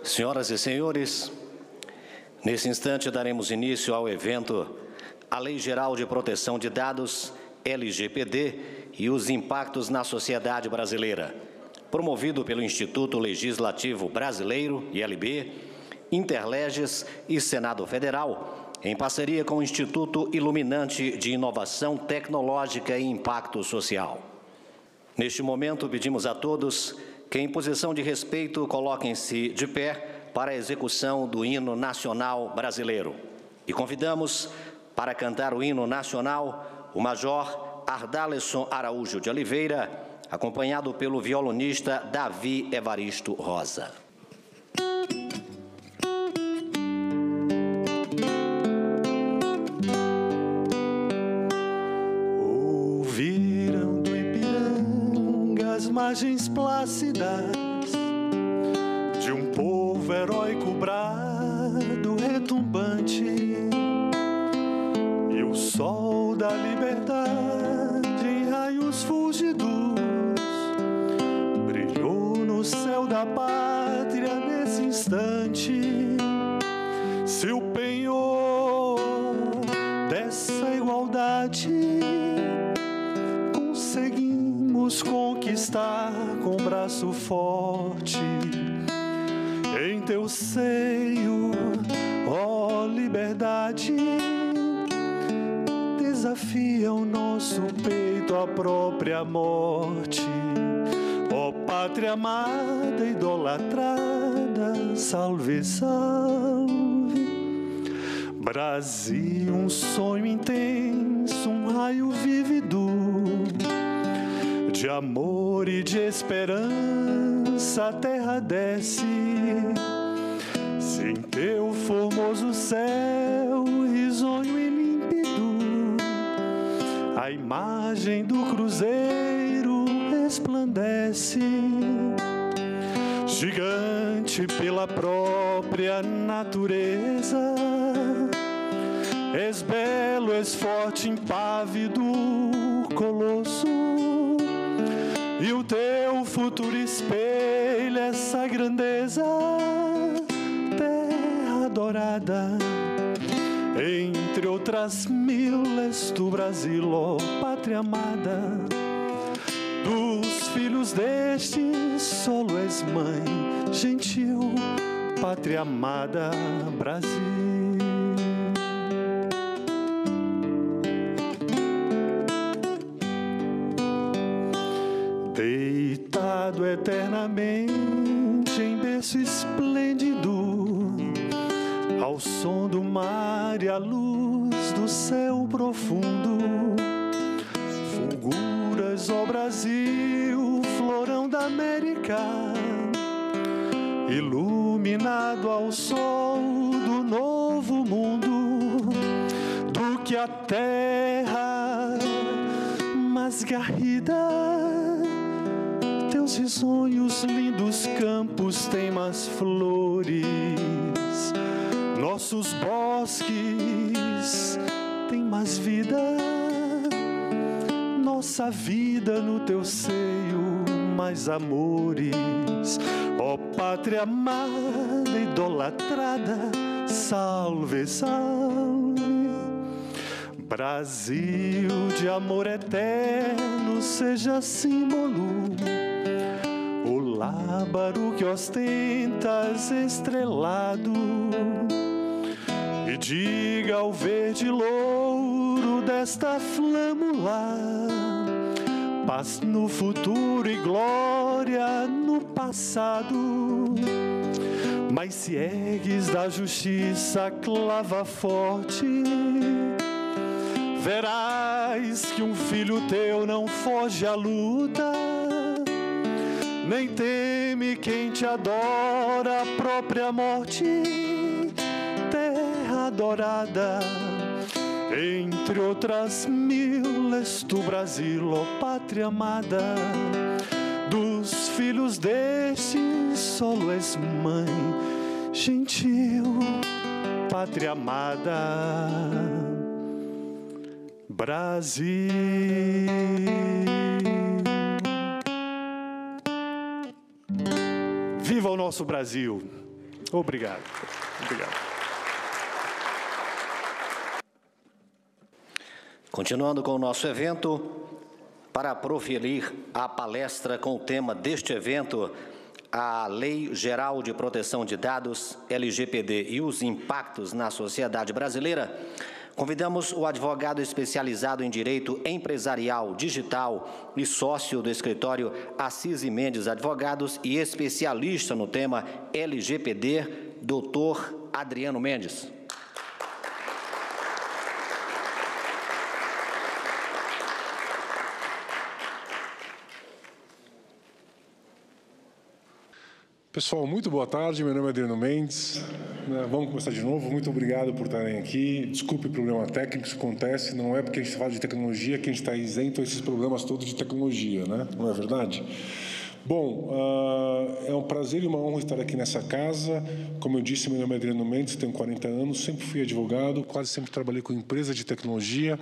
Senhoras e senhores, nesse instante daremos início ao evento A Lei Geral de Proteção de Dados, LGPD, e os impactos na sociedade brasileira, promovido pelo Instituto Legislativo Brasileiro, ILB, Interleges e Senado Federal, em parceria com o Instituto Iluminante de Inovação Tecnológica e Impacto Social. Neste momento, pedimos a todos que, em posição de respeito, coloquem-se de pé para a execução do hino nacional brasileiro. E convidamos para cantar o hino nacional o Major Ardaleson Araújo de Oliveira, acompanhado pelo violonista Davi Evaristo Rosa. Ouviram do Ipiranga as margens plácidas de um povo heróico brado retumbante, e o sol da liberdade em raios fúlgidos brilhou no céu da pátria nesse instante. Se o penhor dessa igualdade conseguimos conquistar com braço forte, em teu seio, ó liberdade, desafia o nosso peito à própria morte. Ó pátria amada, idolatrada, salve, salve. Brasil, um sonho intenso, um raio vívido de amor e de esperança, a terra desce. Se em teu formoso céu, risonho e límpido, a imagem do cruzeiro resplandece. Gigante pela própria natureza, és belo, és forte, impávido, colosso, e o teu futuro espelha essa grandeza. Terra adorada, entre outras mil, és tu, Brasil, ó pátria amada. Dos filhos deste solo és mãe, gentil, pátria amada, Brasil. Deitado eternamente em berço esplêndido, ao som do mar e à luz do céu profundo, fulguras, ó Brasil, florão da América, iluminado ao sol do novo mundo, do que a terra mais garrida. Teus risonhos, lindos campos têm mais flores, nossos bosques têm mais vida, nossa vida no teu seio mais amores. Ó pátria amada, idolatrada, salve, salve. Brasil de amor eterno, seja símbolo, o lábaro que ostentas estrelado, e diga ao verde louro desta flâmula, paz no futuro e glória no passado. Mas se ergues da justiça clava forte, verás que um filho teu não foge à luta, nem teme quem te adora a própria morte. Terra adorada, entre outras mil, és tu, Brasil, ó pátria amada. Dos filhos deste solo és mãe, gentil, pátria amada, Brasil. Viva o nosso Brasil! Obrigado. Obrigado. Continuando com o nosso evento, para proferir a palestra com o tema deste evento, a Lei Geral de Proteção de Dados, LGPD, e os impactos na sociedade brasileira, convidamos o advogado especializado em Direito Empresarial Digital e sócio do escritório Assis e Mendes Advogados e especialista no tema LGPD, Dr. Adriano Mendes. Pessoal, muito boa tarde, meu nome é Adriano Mendes. Vamos começar de novo, muito obrigado por estarem aqui. Desculpe o problema técnico, isso acontece, não é porque a gente fala de tecnologia que a gente está isento a esses problemas todos de tecnologia, né? Não é verdade? Bom, é um prazer e uma honra estar aqui nessa casa. Como eu disse, meu nome é Adriano Mendes, tenho 40 anos, sempre fui advogado, quase sempre trabalhei com empresas de tecnologia.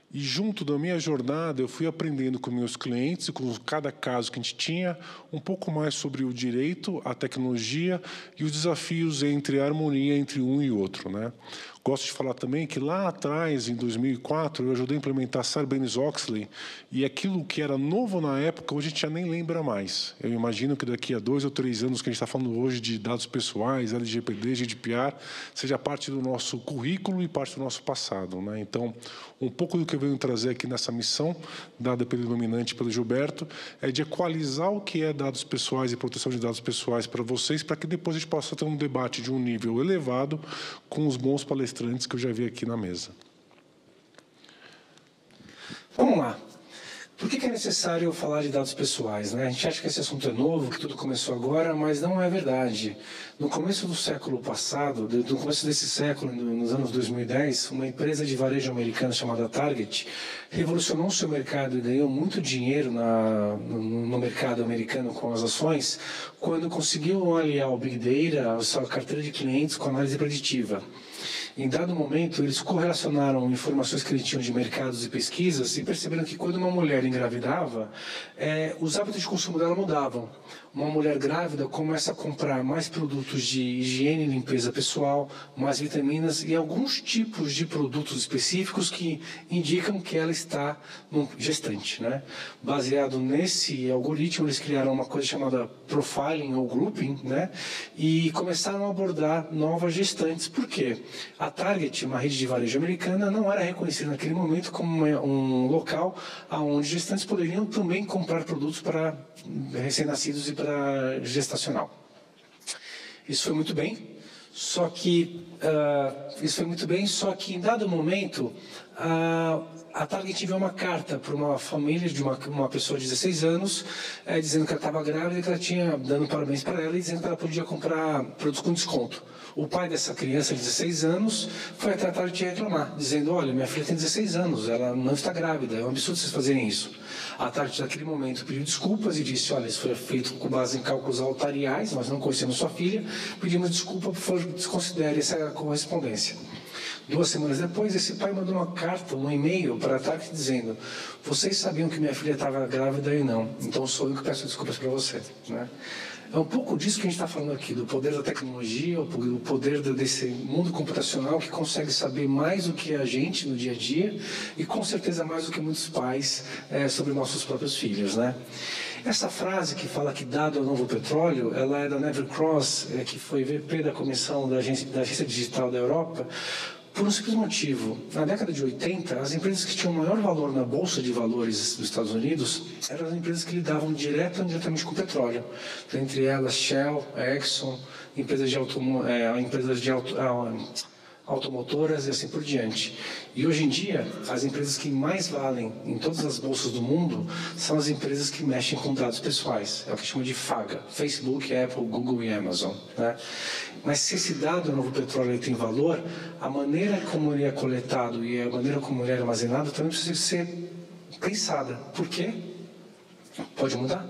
E junto da minha jornada, eu fui aprendendo com meus clientes e com cada caso que a gente tinha, um pouco mais sobre o direito, a tecnologia e os desafios entre a harmonia entre um e outro, né? Gosto de falar também que lá atrás, em 2004, eu ajudei a implementar Sarbanes-Oxley e aquilo que era novo na época, hoje a gente já nem lembra mais. Eu imagino que daqui a 2 ou 3 anos que a gente está falando hoje de dados pessoais, LGPD, GDPR, seja parte do nosso currículo e parte do nosso passado, né? Então, um pouco do que eu venho trazer aqui nessa missão, dada pelo iluminante, pelo Gilberto, é de equalizar o que é dados pessoais e proteção de dados pessoais para vocês, para que depois a gente possa ter um debate de um nível elevado com os bons palestrantes que eu já vi aqui na mesa. Vamos lá. Por que é necessário falar de dados pessoais, né? A gente acha que esse assunto é novo, que tudo começou agora, mas não é verdade. No começo do século passado, no começo desse século, nos anos 2010, uma empresa de varejo americana chamada Target revolucionou o seu mercado e ganhou muito dinheiro no mercado americano com as ações, quando conseguiu aliar o Big Data, a sua carteira de clientes, com a análise preditiva. Em dado momento, eles correlacionaram informações que eles tinham de mercados e pesquisas e perceberam que quando uma mulher engravidava, os hábitos de consumo dela mudavam. Uma mulher grávida começa a comprar mais produtos de higiene e limpeza pessoal, mais vitaminas e alguns tipos de produtos específicos que indicam que ela está gestante, né? Baseado nesse algoritmo, eles criaram uma coisa chamada profiling ou grouping, né? E começaram a abordar novas gestantes. Por quê? A Target, uma rede de varejo americana, não era reconhecida naquele momento como um local onde gestantes poderiam também comprar produtos para recém-nascidos e para gestacional. Isso foi muito bem, só que em dado momento a Target enviou uma carta para uma família de uma pessoa de 16 anos, dizendo que ela estava grávida e que ela tinha dando parabéns para ela e dizendo que ela podia comprar produtos com desconto. O pai dessa criança de 16 anos foi até a Target reclamar, dizendo: olha, minha filha tem 16 anos, ela não está grávida, é um absurdo vocês fazerem isso. A Target, naquele momento, pediu desculpas e disse: olha, isso foi feito com base em cálculos altariais, nós não conhecemos sua filha, pedimos desculpa, por favor, desconsidere essa correspondência. 2 semanas depois, esse pai mandou uma carta, um e-mail para a Target dizendo: vocês sabiam que minha filha estava grávida e não, então sou eu que peço desculpas para você, né? É um pouco disso que a gente está falando aqui, do poder da tecnologia, o poder desse mundo computacional que consegue saber mais do que a gente no dia a dia e com certeza mais do que muitos pais sobre nossos próprios filhos, né? Essa frase que fala que dado é o novo petróleo, ela é da Neville Cross, que foi VP da Comissão da Agência Digital da Europa, por um simples motivo. Na década de 80, as empresas que tinham maior valor na Bolsa de Valores dos Estados Unidos eram as empresas que lidavam direto ou indiretamente com o petróleo. Entre elas, Shell, Exxon, empresas de automotoras e assim por diante. E hoje em dia, as empresas que mais valem em todas as bolsas do mundo são as empresas que mexem com dados pessoais. É o que chama de FAGA, Facebook, Apple, Google e Amazon, né? Mas se esse dado novo petróleo tem valor, a maneira como ele é coletado e a maneira como ele é armazenado também precisa ser pensada. Por quê? Pode mudar?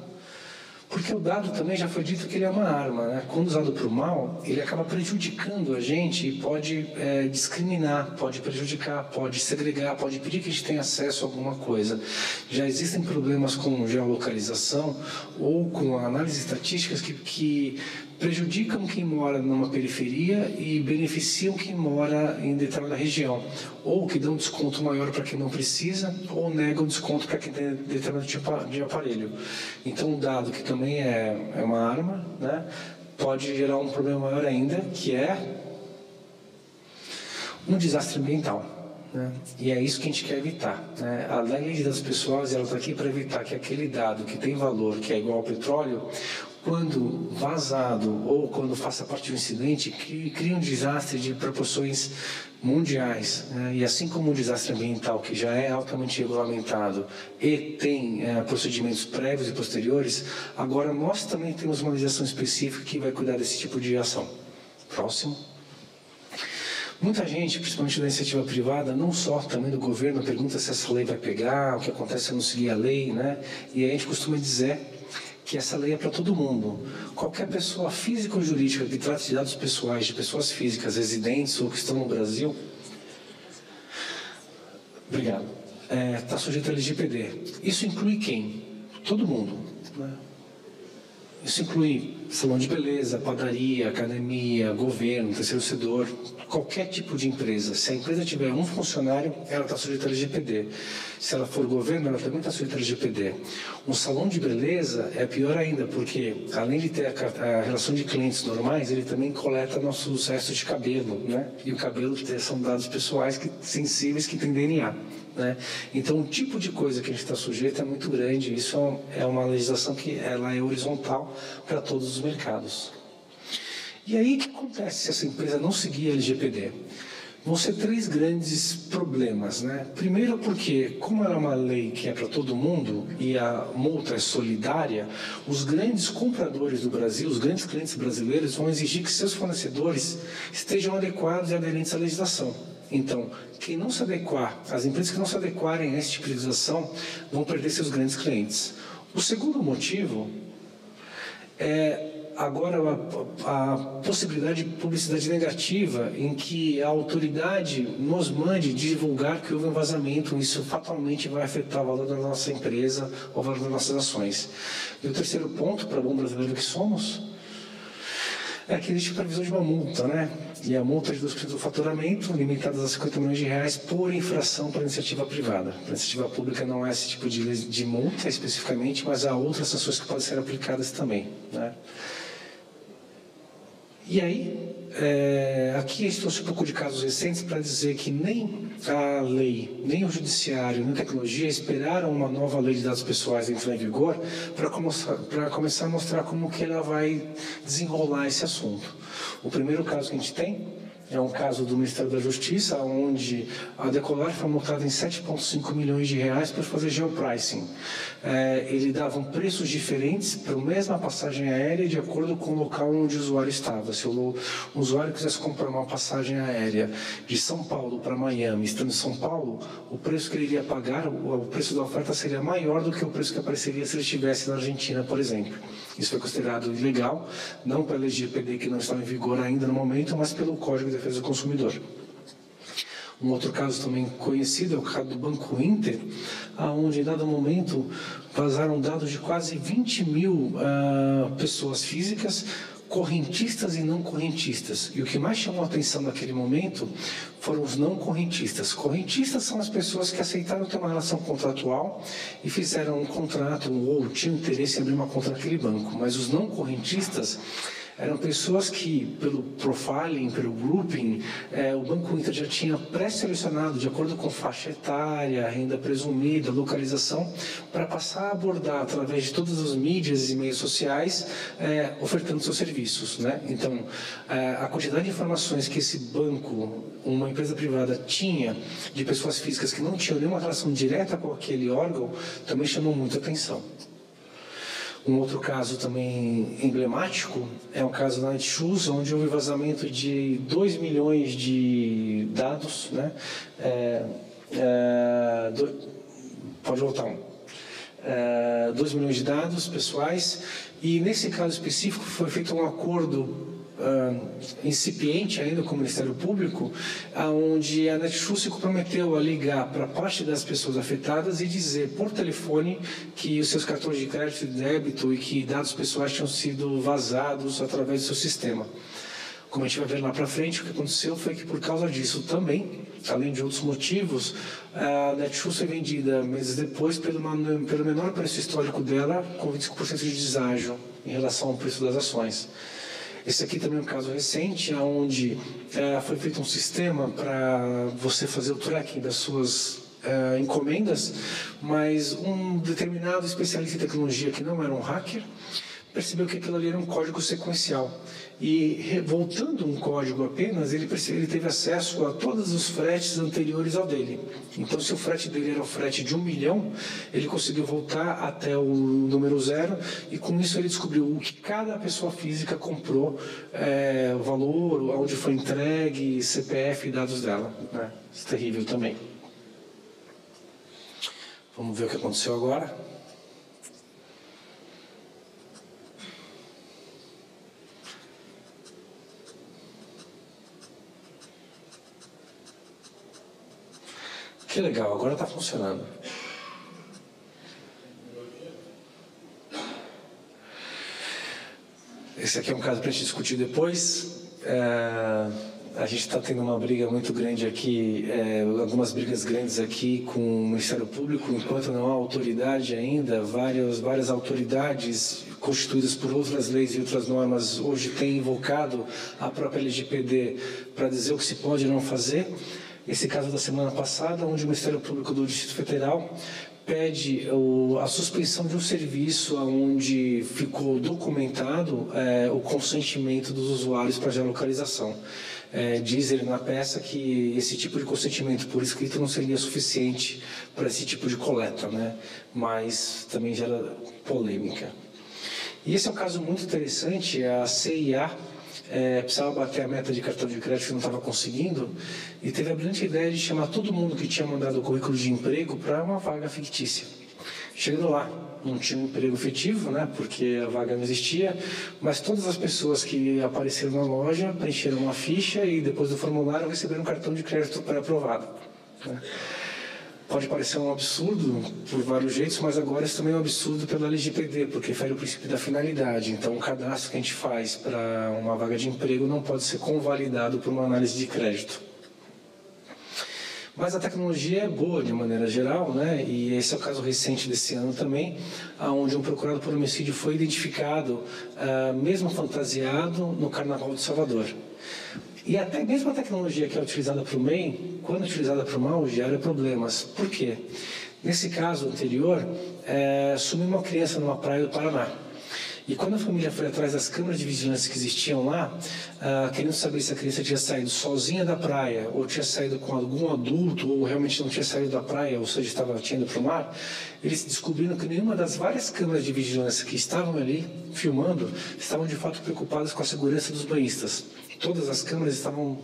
Porque o dado também já foi dito que ele é uma arma, né? Quando usado para o mal, ele acaba prejudicando a gente e pode discriminar, pode prejudicar, pode segregar, pode pedir que a gente tenha acesso a alguma coisa. Já existem problemas com geolocalização ou com análise estatísticas que prejudicam quem mora numa periferia e beneficiam quem mora em determinada região, ou que dão desconto maior para quem não precisa, ou negam desconto para quem tem determinado tipo de aparelho. Então, um dado que também é uma arma, né, pode gerar um problema maior ainda, que é um desastre ambiental. Né? E é isso que a gente quer evitar. Né? A lei de dados pessoais está aqui para evitar que aquele dado que tem valor, que é igual ao petróleo, quando vazado ou quando faça parte de um incidente, cria um desastre de proporções mundiais. Né? E assim como o desastre ambiental, que já é altamente regulamentado e tem procedimentos prévios e posteriores, agora nós também temos uma legislação específica que vai cuidar desse tipo de ação. Próximo. Muita gente, principalmente da iniciativa privada, não só também do governo, pergunta se essa lei vai pegar, o que acontece se eu não seguir a lei, né? E a gente costuma dizer que essa lei é para todo mundo. Qualquer pessoa física ou jurídica que trate de dados pessoais de pessoas físicas residentes ou que estão no Brasil, obrigado, está sujeito ao LGPD. Isso inclui quem? Todo mundo, né? Isso inclui salão de beleza, padaria, academia, governo, terceiro setor, qualquer tipo de empresa. Se a empresa tiver um funcionário, ela está sujeita ao LGPD. Se ela for governo, ela também está sujeita ao LGPD. Um salão de beleza é pior ainda, porque além de ter a relação de clientes normais, ele também coleta nossos restos de cabelo, né? E o cabelo são dados pessoais sensíveis que têm DNA. Né? Então, o tipo de coisa que a gente está sujeito é muito grande. Isso é uma legislação que ela é horizontal para todos os mercados. E aí, o que acontece se essa empresa não seguir a LGPD? Vão ser 3 grandes problemas. Né? Primeiro porque, como ela é uma lei que é para todo mundo e a multa é solidária, os grandes compradores do Brasil, os grandes clientes brasileiros vão exigir que seus fornecedores estejam adequados e aderentes à legislação. Então, quem não se adequar, as empresas que não se adequarem a esse tipo de legislação vão perder seus grandes clientes. O segundo motivo é agora a possibilidade de publicidade negativa, em que a autoridade nos mande divulgar que houve um vazamento. Isso fatalmente vai afetar o valor da nossa empresa, o valor das nossas ações. E o terceiro ponto, para o bom brasileiro que somos, é que existe previsão de uma multa, né? E a multa de 2% do faturamento, limitadas a 50 milhões de reais por infração para iniciativa privada. Para iniciativa pública não há esse tipo de multa especificamente, mas há outras sanções que podem ser aplicadas também, né? E aí, aqui a gente trouxe um pouco de casos recentes para dizer que nem a lei, nem o judiciário, nem a tecnologia esperaram uma nova lei de dados pessoais entrar em vigor para começar a mostrar como que ela vai desenrolar esse assunto. O primeiro caso que a gente tem é um caso do Ministério da Justiça, onde a Decolar foi multada em 7,5 milhões de reais por fazer geopricing. Ele dava preços diferentes para a mesma passagem aérea de acordo com o local onde o usuário estava. Se o usuário quisesse comprar uma passagem aérea de São Paulo para Miami, estando em São Paulo, o preço que ele iria pagar, o preço da oferta seria maior do que o preço que apareceria se ele estivesse na Argentina, por exemplo. Isso foi considerado ilegal, não pela LGPD, que não estava em vigor ainda no momento, mas pelo Código de Defesa do Consumidor. Um outro caso também conhecido é o caso do Banco Inter, onde em dado momento vazaram dados de quase 20 mil pessoas físicas, correntistas e não correntistas. E o que mais chamou a atenção naquele momento foram os não correntistas. Correntistas são as pessoas que aceitaram ter uma relação contratual e fizeram um contrato ou tinham interesse em abrir uma conta naquele banco. Mas os não correntistas eram pessoas que, pelo profiling, pelo grouping, o Banco Inter já tinha pré-selecionado, de acordo com faixa etária, renda presumida, localização, para passar a abordar, através de todas as mídias e meios sociais, ofertando seus serviços, né? Então, a quantidade de informações que esse banco, uma empresa privada, tinha de pessoas físicas que não tinham nenhuma relação direta com aquele órgão, também chamou muita atenção. Um outro caso também emblemático é o caso da Netshoes, onde houve vazamento de 2 milhões de dados, né? Pode voltar 2 milhões de dados pessoais, e nesse caso específico foi feito um acordo incipiente ainda com o Ministério Público, onde a Netshoes se comprometeu a ligar para parte das pessoas afetadas e dizer por telefone que os seus cartões de crédito e débito e que dados pessoais tinham sido vazados através do seu sistema. Como a gente vai ver lá para frente, o que aconteceu foi que por causa disso também, além de outros motivos, a Netshoes foi vendida meses depois pelo menor preço histórico dela, com 25% de deságio em relação ao preço das ações. Esse aqui também é um caso recente, onde foi feito um sistema para você fazer o tracking das suas encomendas, mas um determinado especialista em tecnologia, que não era um hacker, percebeu que aquilo ali era um código sequencial. E, voltando um código apenas, ele teve acesso a todos os fretes anteriores ao dele. Então, se o frete dele era o frete de 1 milhão, ele conseguiu voltar até o número 0, e com isso ele descobriu o que cada pessoa física comprou, o valor, onde foi entregue, CPF e dados dela. Né? Isso é terrível também. Vamos ver o que aconteceu agora. Que legal, agora está funcionando. Esse aqui é um caso para a gente discutir depois. A gente está tendo uma briga muito grande aqui, algumas brigas grandes aqui com o Ministério Público, enquanto não há autoridade ainda, várias autoridades constituídas por outras leis e outras normas hoje têm invocado a própria LGPD para dizer o que se pode e não fazer. Esse caso da semana passada, onde o Ministério Público do Distrito Federal pede a suspensão de um serviço onde ficou documentado o consentimento dos usuários para a geolocalização. Diz ele na peça que esse tipo de consentimento por escrito não seria suficiente para esse tipo de coleta, né? Mas também gera polêmica. E esse é um caso muito interessante. A CIA precisava bater a meta de cartão de crédito que não estava conseguindo, e teve a brilhante ideia de chamar todo mundo que tinha mandado o currículo de emprego para uma vaga fictícia. Chegando lá, não tinha um emprego efetivo, né, porque a vaga não existia, mas todas as pessoas que apareceram na loja preencheram uma ficha e depois do formulário receberam um cartão de crédito pré-aprovado. Né? Pode parecer um absurdo por vários jeitos, mas agora isso também é um absurdo pela LGPD, porque fere o princípio da finalidade. Então, o cadastro que a gente faz para uma vaga de emprego não pode ser convalidado por uma análise de crédito. Mas a tecnologia é boa de maneira geral, né? E esse é o caso recente desse ano também, onde um procurado por homicídio foi identificado, mesmo fantasiado, no Carnaval de Salvador. E até mesmo a tecnologia que é utilizada para o bem, quando utilizada para o mal, gera problemas. Por quê? Nesse caso anterior, sumiu uma criança numa praia do Paraná. E quando a família foi atrás das câmeras de vigilância que existiam lá, querendo saber se a criança tinha saído sozinha da praia, ou tinha saído com algum adulto, ou realmente não tinha saído da praia, ou seja, tinha ido para o mar, eles descobriram que nenhuma das várias câmeras de vigilância que estavam ali, filmando, estavam de fato preocupadas com a segurança dos banhistas. Todas as câmeras estavam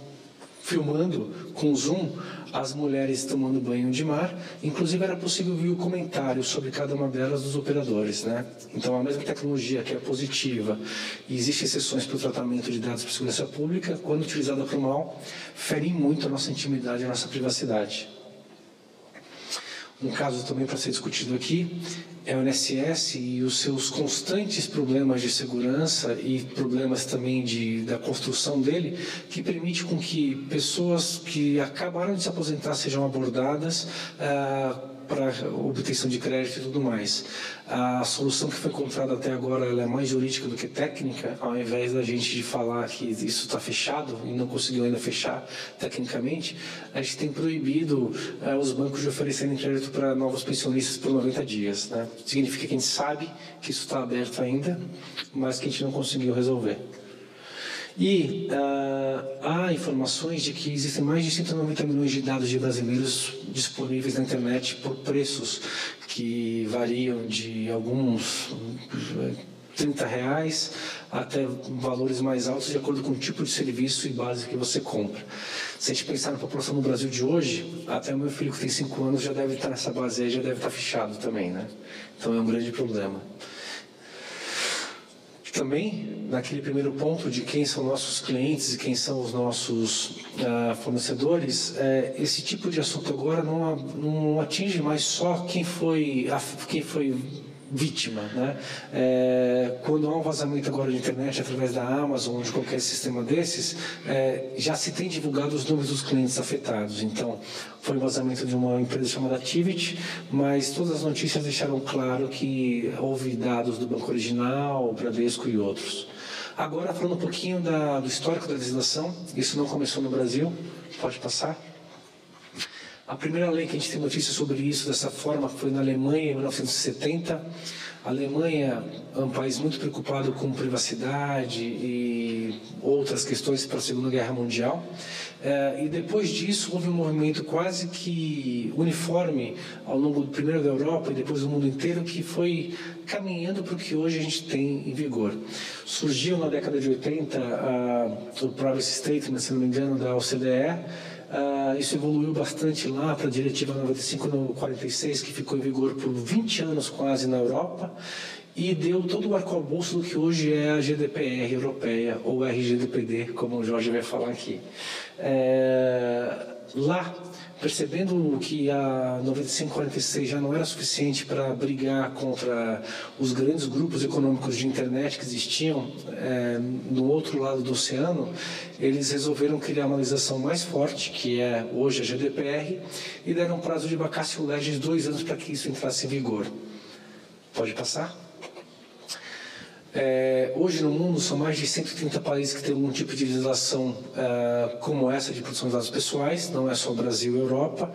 filmando com zoom as mulheres tomando banho de mar. Inclusive era possível ver o comentário sobre cada uma delas dos operadores, né? Então a mesma tecnologia que é positiva e existem exceções para o tratamento de dados para segurança pública, quando utilizada para o mal, fere muito a nossa intimidade e a nossa privacidade. Um caso também para ser discutido aqui é o INSS e os seus constantes problemas de segurança e problemas também da construção dele, que permite com que pessoas que acabaram de se aposentar sejam abordadas para obtenção de crédito e tudo mais. A solução que foi encontrada até agora ela é mais jurídica do que técnica, ao invés da gente de falar que isso está fechado e não conseguiu ainda fechar tecnicamente, a gente tem proibido os bancos de oferecerem crédito para novos pensionistas por 90 dias. Né? Significa que a gente sabe que isso está aberto ainda, mas que a gente não conseguiu resolver. E há informações de que existem mais de 190 milhões de dados de brasileiros disponíveis na internet por preços que variam de alguns R$30 até valores mais altos de acordo com o tipo de serviço e base que você compra. Se a gente pensar na população no Brasil de hoje, até o meu filho que tem 5 anos já deve estar nessa base aí, já deve estar fechado também, né? Então é um grande problema. Também, naquele primeiro ponto de quem são nossos clientes e quem são os nossos fornecedores, esse tipo de assunto agora não atinge mais só quem foi vítima, né? Quando há um vazamento agora de internet através da Amazon ou de qualquer sistema desses, já se tem divulgado os números dos clientes afetados. Então, foi um vazamento de uma empresa chamada Tivit, mas todas as notícias deixaram claro que houve dados do Banco Original, Bradesco e outros. Agora, falando um pouquinho do histórico da legislação, isso não começou no Brasil, pode passar. A primeira lei que a gente tem notícia sobre isso dessa forma foi na Alemanha, em 1970. A Alemanha é um país muito preocupado com privacidade e outras questões para a Segunda Guerra Mundial. E depois disso houve um movimento quase que uniforme ao longo primeiro da Europa e depois do mundo inteiro, que foi caminhando para o que hoje a gente tem em vigor. Surgiu na década de 80 o Privacy Statement, se não me engano, da OCDE. Isso evoluiu bastante lá para a Diretiva 95/46, que ficou em vigor por 20 anos quase na Europa, e deu todo o arcabouço do que hoje é a GDPR europeia, ou RGDPD, como o Jorge vai falar aqui. Lá, percebendo que a 95/46 já não era suficiente para brigar contra os grandes grupos econômicos de internet que existiam no outro lado do oceano, eles resolveram criar uma legislação mais forte, que é hoje a GDPR, e deram um prazo de vacatio legis de 2 anos para que isso entrasse em vigor. Pode passar? Hoje no mundo são mais de 130 países que têm algum tipo de legislação como essa de proteção dos dados pessoais, não é só o Brasil e a Europa.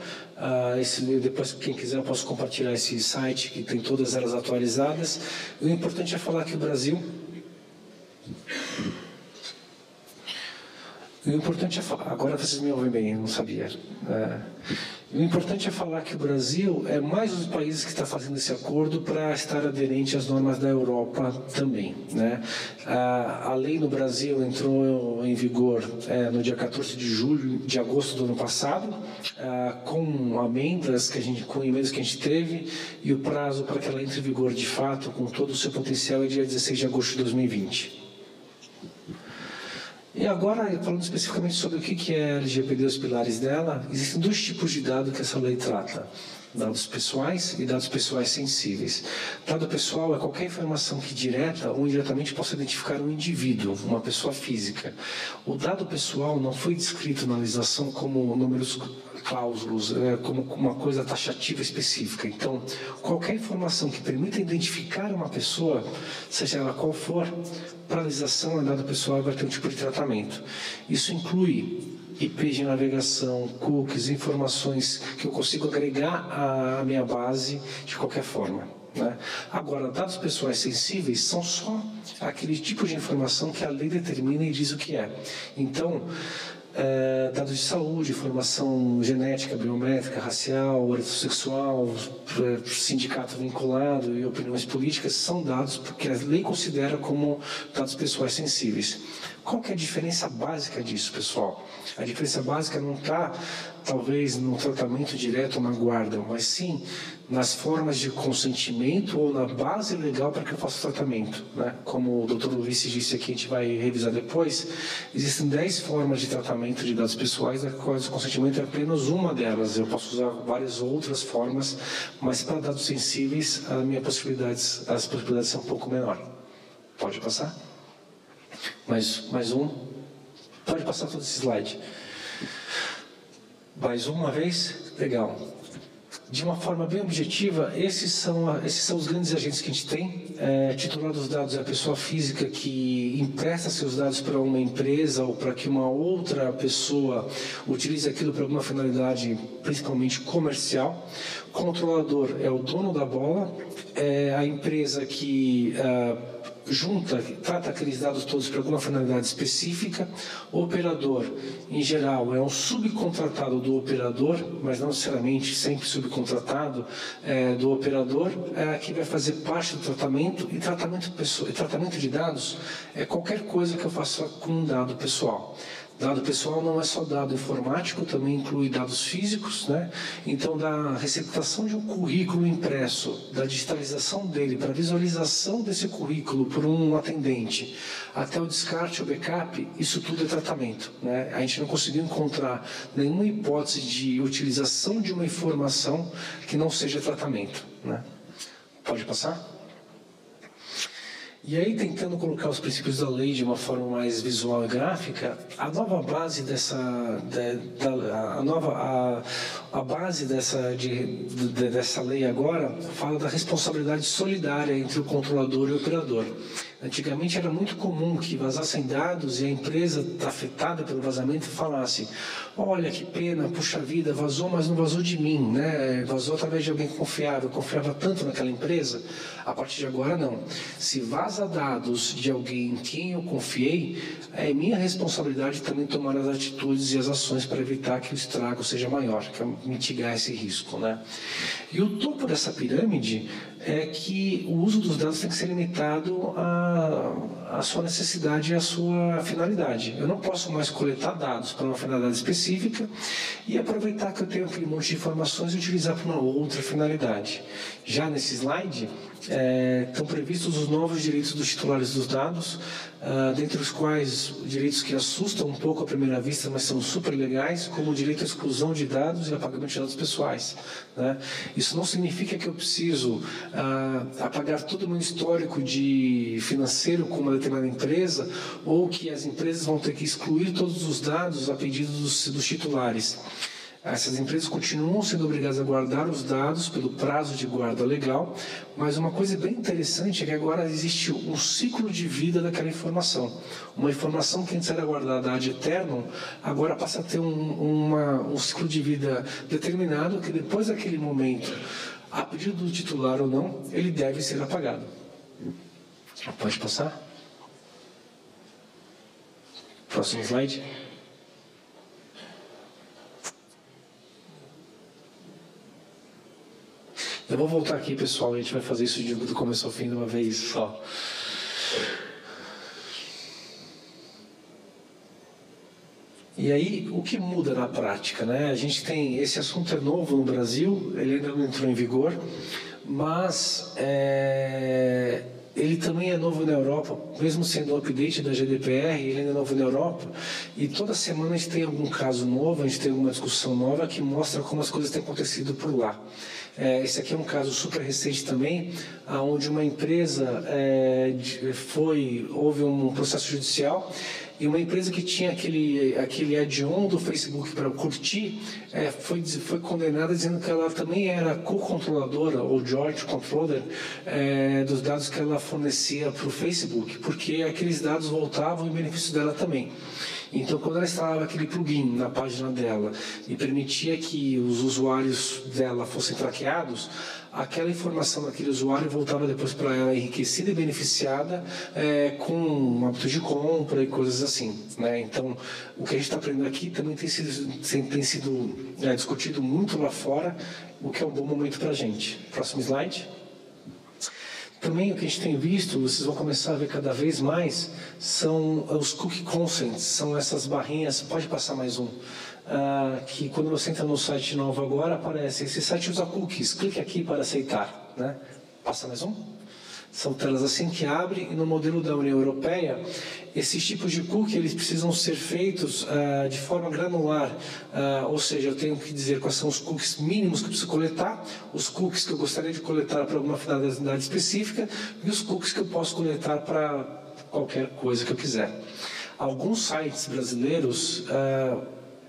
Depois, quem quiser, eu posso compartilhar esse site que tem todas elas atualizadas. E o importante é falar que o Brasil... Agora vocês me ouvem bem, eu não sabia. O importante é falar que o Brasil é mais um dos países que está fazendo esse acordo para estar aderente às normas da Europa também, né? A lei no Brasil entrou em vigor no dia 14 de agosto do ano passado, com emendas que a gente teve, e o prazo para que ela entre em vigor de fato, com todo o seu potencial, é dia 16 de agosto de 2020. E agora, falando especificamente sobre o que é a LGPD e os pilares dela, existem 2 tipos de dados que essa lei trata: dados pessoais e dados pessoais sensíveis. Dado pessoal é qualquer informação que direta ou indiretamente possa identificar um indivíduo, uma pessoa física. O dado pessoal não foi descrito na legislação como números cláusulos, como uma coisa taxativa específica. Então, qualquer informação que permita identificar uma pessoa, seja ela qual for, para a legislação, a dado pessoal vai ter um tipo de tratamento. Isso inclui IP de navegação, cookies, informações que eu consigo agregar à minha base de qualquer forma, né? Agora, dados pessoais sensíveis são só aquele tipo de informação que a lei determina e diz o que é. Então, dados de saúde, informação genética, biométrica, racial, orientação sexual, sindicato vinculado e opiniões políticas são dados porque a lei considera como dados pessoais sensíveis. Qual que é a diferença básica disso, pessoal? A diferença básica não está, talvez, no tratamento direto ou na guarda, mas sim nas formas de consentimento ou na base legal para que eu faça o tratamento, né? Como o Dr. Luiz disse aqui, a gente vai revisar depois, existem 10 formas de tratamento de dados pessoais, das quais o consentimento é apenas uma delas. Eu posso usar várias outras formas, mas para dados sensíveis, as possibilidades são um pouco menores. Pode passar? Mais um. Pode passar todo esse slide. Mais uma vez? Legal. De uma forma bem objetiva, esses são os grandes agentes que a gente tem. Titular dos dados é a pessoa física que empresta seus dados para uma empresa ou para que uma outra pessoa utilize aquilo para alguma finalidade, principalmente comercial. Controlador é o dono da bola, é a empresa que trata aqueles dados todos para alguma finalidade específica. O operador, em geral, é um subcontratado do operador, mas não necessariamente sempre subcontratado do operador, que vai fazer parte do tratamento. E tratamento de dados é qualquer coisa que eu faça com um dado pessoal. Dado pessoal não é só dado informático, também inclui dados físicos, né? Então, da receptação de um currículo impresso, da digitalização dele para a visualização desse currículo por um atendente, até o descarte ou backup, isso tudo é tratamento, né? A gente não conseguiu encontrar nenhuma hipótese de utilização de uma informação que não seja tratamento, né? Pode passar? E aí, tentando colocar os princípios da lei de uma forma mais visual e gráfica, a nova base dessa lei agora fala da responsabilidade solidária entre o controlador e o operador. Antigamente era muito comum que vazassem dados e a empresa afetada pelo vazamento falasse: olha que pena, puxa vida, vazou, mas não vazou de mim, né? Vazou através de alguém confiável, eu confiava tanto naquela empresa. A partir de agora não. Se vaza dados de alguém em quem eu confiei, é minha responsabilidade também tomar as atitudes e as ações para evitar que o estrago seja maior, que mitigar esse risco, né? E o topo dessa pirâmide é que o uso dos dados tem que ser limitado à sua necessidade e à sua finalidade. Eu não posso mais coletar dados para uma finalidade específica e aproveitar que eu tenho aquele monte de informações e utilizar para uma outra finalidade. Já nesse slide, estão previstos os novos direitos dos titulares dos dados, dentre os quais direitos que assustam um pouco à primeira vista, mas são super legais, como o direito à exclusão de dados e apagamento de dados pessoais, né? Isso não significa que eu preciso apagar todo o meu histórico financeiro com uma determinada empresa, ou que as empresas vão ter que excluir todos os dados a pedido dos titulares. Essas empresas continuam sendo obrigadas a guardar os dados pelo prazo de guarda legal, mas uma coisa bem interessante é que agora existe um ciclo de vida daquela informação. Uma informação que antes era guardada ad eternum, agora passa a ter um ciclo de vida determinado, que depois daquele momento, a pedido do titular ou não, ele deve ser apagado. Pode passar? Próximo slide. Eu vou voltar aqui, pessoal, a gente vai fazer isso do começo ao fim de uma vez só. E aí, o que muda na prática, né? A gente tem, esse assunto é novo no Brasil, ele ainda não entrou em vigor, mas ele também é novo na Europa, mesmo sendo um update da GDPR, ele ainda é novo na Europa, e toda semana a gente tem algum caso novo, a gente tem alguma discussão nova que mostra como as coisas têm acontecido por lá. Esse aqui é um caso super recente também, onde uma empresa houve um processo judicial, e uma empresa que tinha aquele add-on do Facebook para curtir, foi condenada dizendo que ela também era co-controladora, ou joint controller, dos dados que ela fornecia para o Facebook, porque aqueles dados voltavam em benefício dela também. Então, quando ela instalava aquele plugin na página dela e permitia que os usuários dela fossem traqueados, aquela informação daquele usuário voltava depois para ela enriquecida e beneficiada com um hábito de compra e coisas assim, né? Então, o que a gente está aprendendo aqui também tem sido discutido muito lá fora, o que é um bom momento para a gente. Próximo slide. Também o que a gente tem visto, vocês vão começar a ver cada vez mais, são os cookie consents, são essas barrinhas, pode passar mais um, que quando você entra no site novo agora, aparece, esse site usa cookies, clique aqui para aceitar, né? Passa mais um. São telas assim que abrem, e no modelo da União Europeia, esses tipos de cookie eles precisam ser feitos de forma granular, ou seja, eu tenho que dizer quais são os cookies mínimos que eu preciso coletar, os cookies que eu gostaria de coletar para alguma finalidade específica e os cookies que eu posso coletar para qualquer coisa que eu quiser. Alguns sites brasileiros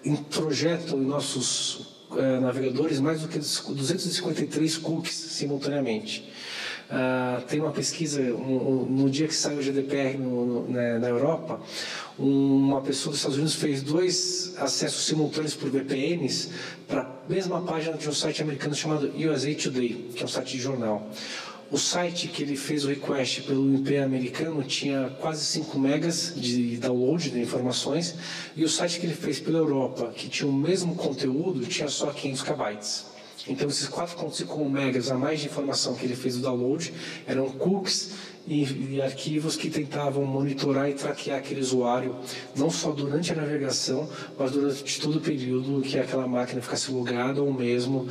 introjetam em nossos navegadores mais do que 253 cookies simultaneamente. Tem uma pesquisa, no dia que saiu o GDPR na Europa, uma pessoa dos Estados Unidos fez 2 acessos simultâneos por VPNs para a mesma página de um site americano chamado USA Today, que é um site de jornal. O site que ele fez o request pelo IP americano tinha quase 5 megas de download de informações, e o site que ele fez pela Europa, que tinha o mesmo conteúdo, tinha só 500 KB. Então, esses 4,5 megas a mais de informação que ele fez o download eram cookies e arquivos que tentavam monitorar e traquear aquele usuário, não só durante a navegação, mas durante todo o período que aquela máquina ficasse logada ou mesmo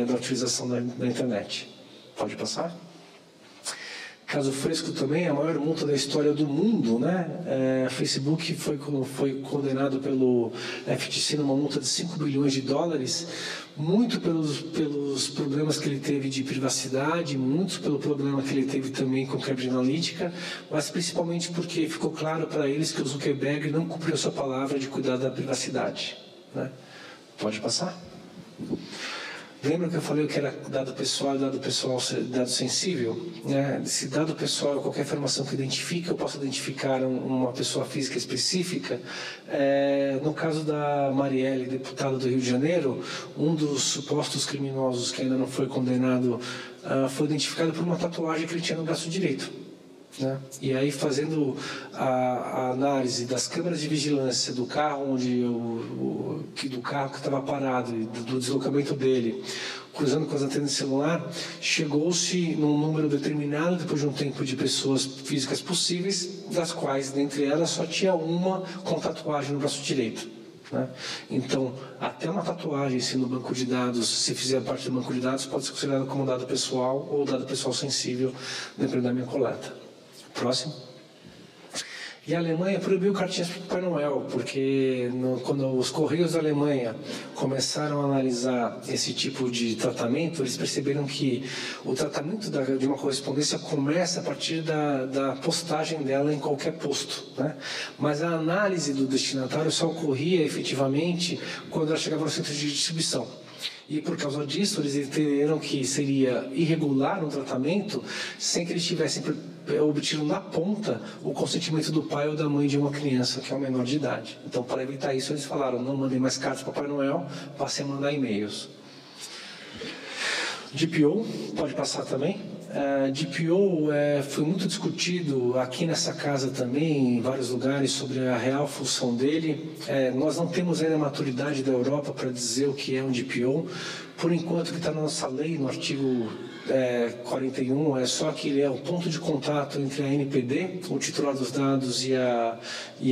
da utilização da internet. Pode passar? Caso fresco também, a maior multa da história do mundo, né? Facebook foi condenado pelo FTC numa multa de 5 bilhões de dólares, muito pelos problemas que ele teve de privacidade, muito pelo problema que ele teve também com Cambridge Analytica, mas principalmente porque ficou claro para eles que o Zuckerberg não cumpriu sua palavra de cuidar da privacidade, né? Pode passar? Lembra que eu falei que era dado pessoal, dado sensível? Né? Se dado pessoal, qualquer informação que identifica, eu posso identificar uma pessoa física específica. No caso da Marielle, deputada do Rio de Janeiro, um dos supostos criminosos que ainda não foi condenado foi identificado por uma tatuagem que ele tinha no braço direito. Né? E aí, fazendo a análise das câmeras de vigilância do carro do carro que estava parado e do deslocamento dele, cruzando com as antenas de celular, chegou-se num número determinado, depois de um tempo, de pessoas físicas possíveis, das quais, dentre elas, só tinha uma com tatuagem no braço direito. Né? Então, até uma tatuagem, se no banco de dados, se fizer parte do banco de dados, pode ser considerado como dado pessoal ou dado pessoal sensível, dependendo da minha coleta. Próximo. E a Alemanha proibiu cartinhas para o Papai Noel, porque quando os Correios da Alemanha começaram a analisar esse tipo de tratamento, eles perceberam que o tratamento de uma correspondência começa a partir da postagem dela em qualquer posto, né? Mas a análise do destinatário só ocorria efetivamente quando ela chegava no centro de distribuição. E por causa disso, eles entenderam que seria irregular um tratamento sem que eles tivessem obtido na ponta o consentimento do pai ou da mãe de uma criança que é o menor de idade. Então, para evitar isso, eles falaram: não mandem mais cartas para o Papai Noel, passem a mandar e-mails. DPO, pode passar também. DPO foi muito discutido aqui nessa casa também, em vários lugares, sobre a real função dele. Nós não temos ainda a maturidade da Europa para dizer o que é um DPO. Por enquanto, o que está na nossa lei, no artigo 41, é só que ele é o ponto de contato entre a NPD, o titular dos dados, e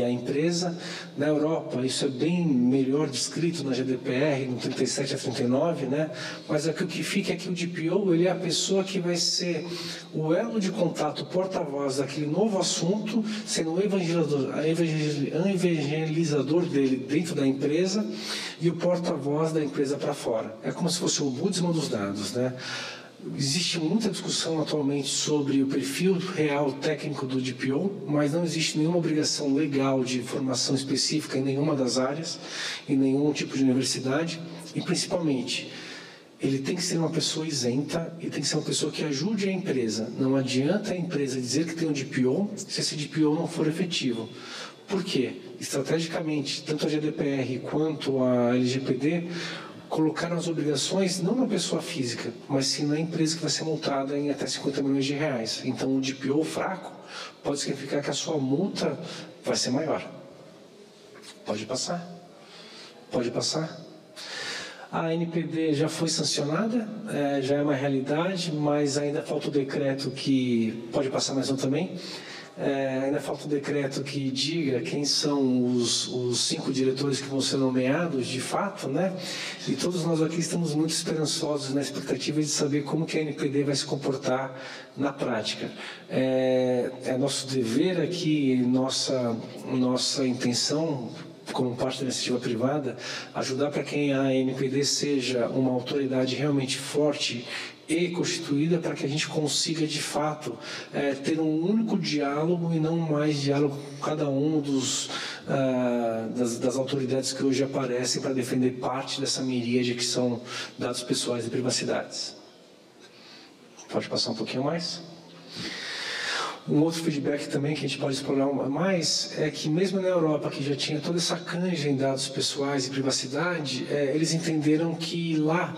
a empresa. Na Europa, isso é bem melhor descrito na GDPR, no 37 a 39, né? Mas aqui, o que fica é que o DPO ele é a pessoa que vai ser o elo de contato, porta-voz daquele novo assunto, sendo o evangelizador dele dentro da empresa e o porta-voz da empresa para fora. É como se fosse o ombudsman dos dados, né? Existe muita discussão atualmente sobre o perfil real técnico do DPO, mas não existe nenhuma obrigação legal de formação específica em nenhuma das áreas, em nenhum tipo de universidade, e principalmente, ele tem que ser uma pessoa isenta e tem que ser uma pessoa que ajude a empresa. Não adianta a empresa dizer que tem um DPO se esse DPO não for efetivo. Por quê? Estrategicamente, tanto a GDPR quanto a LGPD colocaram as obrigações não na pessoa física, mas sim na empresa que vai ser multada em até 50 milhões de reais. Então, o DPO fraco pode significar que a sua multa vai ser maior. Pode passar? Pode passar? A NPD já foi sancionada, já é uma realidade, mas ainda falta o decreto que... Pode passar mais um também? Ainda falta um decreto que diga quem são os 5 diretores que vão ser nomeados de fato, né? E todos nós aqui estamos muito esperançosos na expectativa de saber como que a NPD vai se comportar na prática. É nosso dever aqui, nossa intenção, como parte da iniciativa privada, ajudar para que a NPD seja uma autoridade realmente forte e constituída para que a gente consiga, de fato, ter um único diálogo e não mais diálogo com cada um das autoridades que hoje aparecem para defender parte dessa miríade que são dados pessoais e privacidades. Pode passar um pouquinho mais? Um outro feedback também que a gente pode explorar mais é que mesmo na Europa, que já tinha toda essa canja em dados pessoais e privacidade, eles entenderam que lá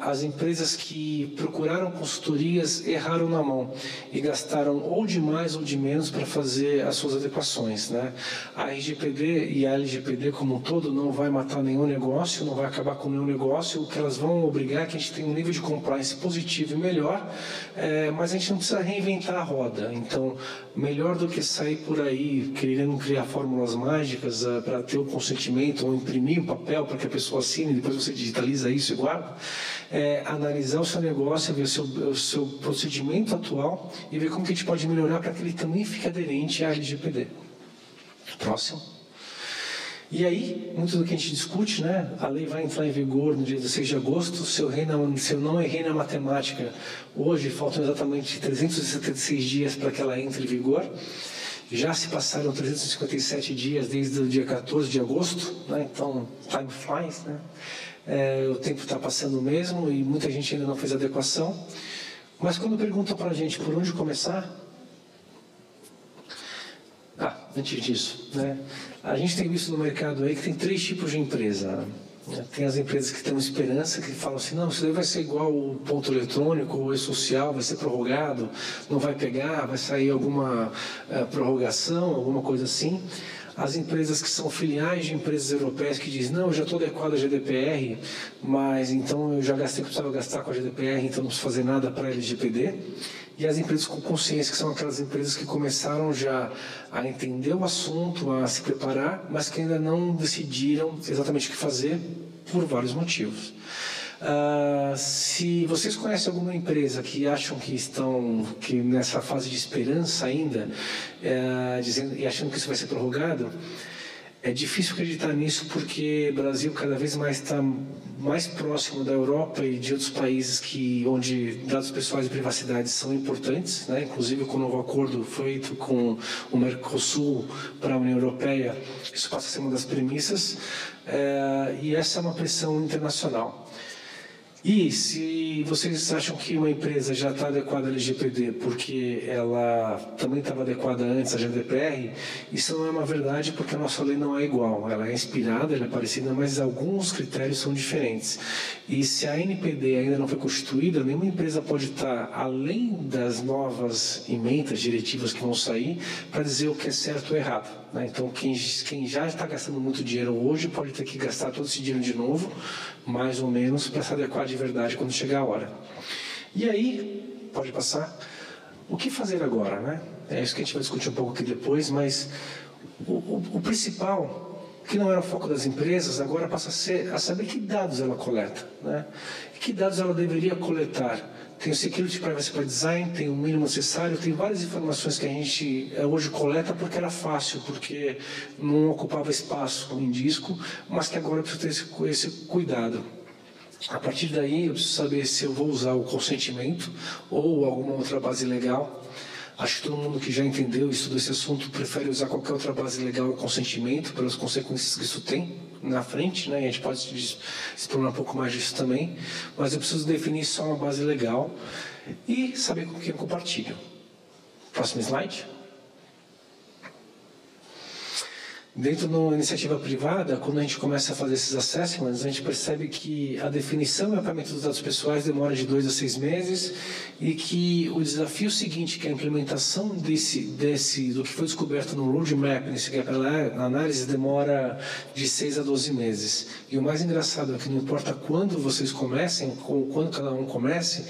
as empresas que procuraram consultorias erraram na mão e gastaram ou de mais ou de menos para fazer as suas adequações, né? A RGPD e a LGPD como um todo não vai matar nenhum negócio, não vai acabar com nenhum negócio. O que elas vão obrigar é que a gente tenha um nível de compliance positivo e melhor, mas a gente não precisa reinventar a roda. sólida. Então, melhor do que sair por aí querendo criar fórmulas mágicas para ter o consentimento ou imprimir um papel para que a pessoa assine, depois você digitaliza isso e guarda, analisar o seu negócio, ver o seu procedimento atual e ver como que a gente pode melhorar para que ele também fique aderente à LGPD. Próximo. E aí, muito do que a gente discute, né? A lei vai entrar em vigor no dia 16 de agosto. Se eu não errei na matemática, hoje faltam exatamente 376 dias para que ela entre em vigor. Já se passaram 357 dias desde o dia 14 de agosto, né? Então, time flies, né? O tempo está passando mesmo e muita gente ainda não fez adequação. Mas quando perguntam para a gente por onde começar, antes disso, né? A gente tem visto no mercado aí que tem 3 tipos de empresa. Tem as empresas que têm uma esperança, que falam assim, não, isso daí vai ser igual o ponto eletrônico, o e-social, vai ser prorrogado, não vai pegar, vai sair alguma prorrogação, alguma coisa assim. As empresas que são filiais de empresas europeias que dizem, não, eu já estou adequado à GDPR, mas então eu já gastei o que precisava gastar com a GDPR, então não preciso fazer nada para a LGPD. E as empresas com consciência, que são aquelas empresas que começaram já a entender o assunto, a se preparar, mas que ainda não decidiram exatamente o que fazer por vários motivos. Se vocês conhecem alguma empresa que acham que estão nessa fase de esperança ainda, e achando que isso vai ser prorrogado, é difícil acreditar nisso porque o Brasil cada vez mais está mais próximo da Europa e de outros países onde dados pessoais e privacidade são importantes, né? Inclusive com o novo acordo feito com o Mercosul para a União Europeia, isso passa a ser uma das premissas, e essa é uma pressão internacional. E se vocês acham que uma empresa já está adequada à LGPD porque ela também estava adequada antes à GDPR, isso não é uma verdade porque a nossa lei não é igual. Ela é inspirada, ela é parecida, mas alguns critérios são diferentes. E se a NPD ainda não foi constituída, nenhuma empresa pode estar além das novas emendas, diretivas que vão sair, para dizer o que é certo ou errado, né? Então, quem já está gastando muito dinheiro hoje pode ter que gastar todo esse dinheiro de novo, mais ou menos, para se adequar de verdade quando chegar a hora. E aí, pode passar, o que fazer agora, né? É isso que a gente vai discutir um pouco aqui depois, mas o principal, que não era o foco das empresas, agora passa a saber que dados ela coleta, né? Que dados ela deveria coletar. Tem o Security Privacy by Design, tem o mínimo necessário, tem várias informações que a gente hoje coleta porque era fácil, porque não ocupava espaço em disco, mas que agora eu preciso ter esse cuidado. A partir daí, eu preciso saber se eu vou usar o consentimento ou alguma outra base legal. Acho que todo mundo que já entendeu e estudou esse assunto prefere usar qualquer outra base legal ou consentimento, pelas consequências que isso tem na frente, né? A gente pode explorar um pouco mais disso também, mas eu preciso definir só uma base legal e saber com quem eu compartilho. Próximo slide. Dentro da iniciativa privada, quando a gente começa a fazer esses assessments, a gente percebe que a definição e mapeamento dos dados pessoais demora de 2 a 6 meses e que o desafio seguinte, que é a implementação do que foi descoberto no roadmap, nesse gap análise, demora de 6 a 12 meses. E o mais engraçado é que não importa quando vocês comecem, ou quando cada um comece,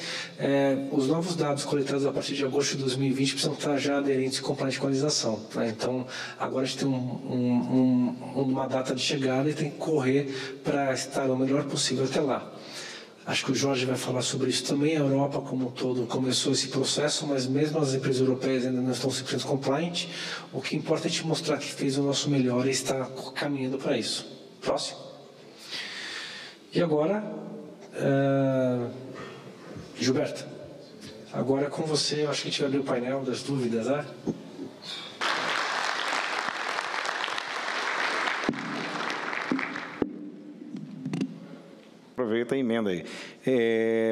os novos dados coletados a partir de agosto de 2020 precisam estar já aderentes e compliantes com a legislação, né? Então, agora a gente tem uma data de chegada e tem que correr para estar o melhor possível até lá. Acho que o Jorge vai falar sobre isso também. A Europa, como um todo, começou esse processo, mas mesmo as empresas europeias ainda não estão 100% compliant. O que importa é a gente mostrar que fez o nosso melhor e está caminhando para isso. Próximo. E agora, Gilberto, agora com você, eu acho que a gente vai abrir o painel das dúvidas, né? Aproveita a emenda aí.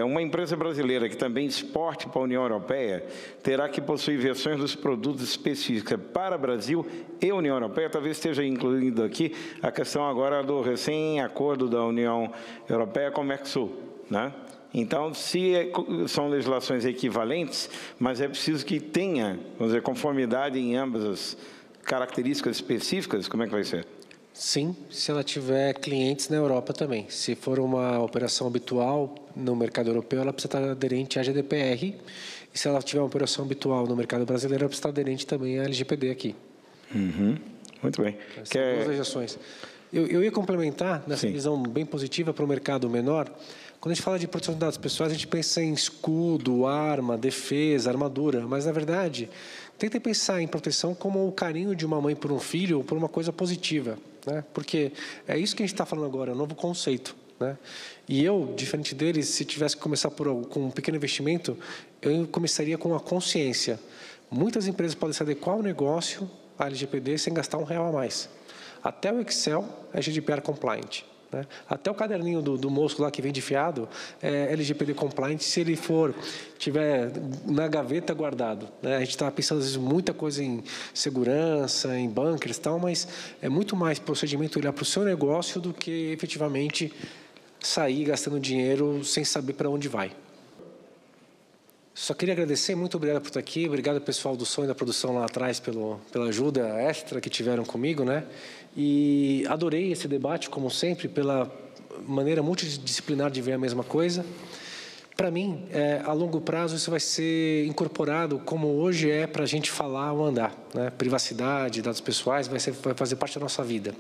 Uma empresa brasileira que também exporte para a União Europeia terá que possuir versões dos produtos específicas para Brasil e União Europeia. Talvez esteja incluído aqui a questão agora do recém-acordo da União Europeia com o Mercosul, né? Então, são legislações equivalentes, mas é preciso que tenha, vamos dizer, conformidade em ambas as características específicas. Como é que vai ser? Sim, se ela tiver clientes na Europa também. Se for uma operação habitual no mercado europeu, ela precisa estar aderente à GDPR E se ela tiver uma operação habitual no mercado brasileiro, ela precisa estar aderente também à LGPD aqui. Muito bem. Essas duas legislações. Eu ia complementar nessa visão bem positiva para o mercado menor. Quando a gente fala de proteção de dados pessoais, a gente pensa em escudo, arma, defesa, armadura. Mas, na verdade, tenta pensar em proteção como o carinho de uma mãe por um filho ou por uma coisa positiva, né? Porque é isso que a gente está falando agora, é um novo conceito, né? E eu, diferente deles, se tivesse que começar com um pequeno investimento, eu começaria com a consciência. Muitas empresas podem se adequar ao negócio, à LGPD, sem gastar R$1 a mais. Até o Excel é GDPR compliant, né? Até o caderninho do moço lá que vem de fiado é LGPD compliant se ele tiver na gaveta guardado, né? A gente está pensando às vezes muita coisa em segurança, em bunkers e tal, mas é muito mais procedimento olhar para o seu negócio do que efetivamente sair gastando dinheiro sem saber para onde vai. Só queria agradecer, muito obrigado por estar aqui, obrigado pessoal do som e da produção lá atrás pela ajuda extra que tiveram comigo, né? E adorei esse debate, como sempre, pela maneira multidisciplinar de ver a mesma coisa. Para mim, a longo prazo, isso vai ser incorporado como hoje é para a gente falar ou andar, né? Privacidade, dados pessoais, vai fazer parte da nossa vida.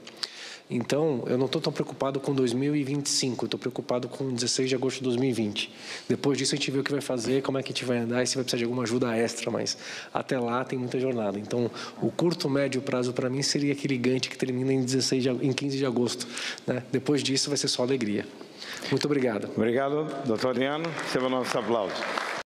Então, eu não estou tão preocupado com 2025, estou preocupado com 16 de agosto de 2020. Depois disso, a gente vê o que vai fazer, como é que a gente vai andar e se vai precisar de alguma ajuda extra, mas até lá tem muita jornada. Então, o curto, médio prazo para mim seria aquele Gantt que termina em 15 de agosto, né? Depois disso, vai ser só alegria. Muito obrigado. Obrigado, doutor Adriano. Receba o nosso aplauso.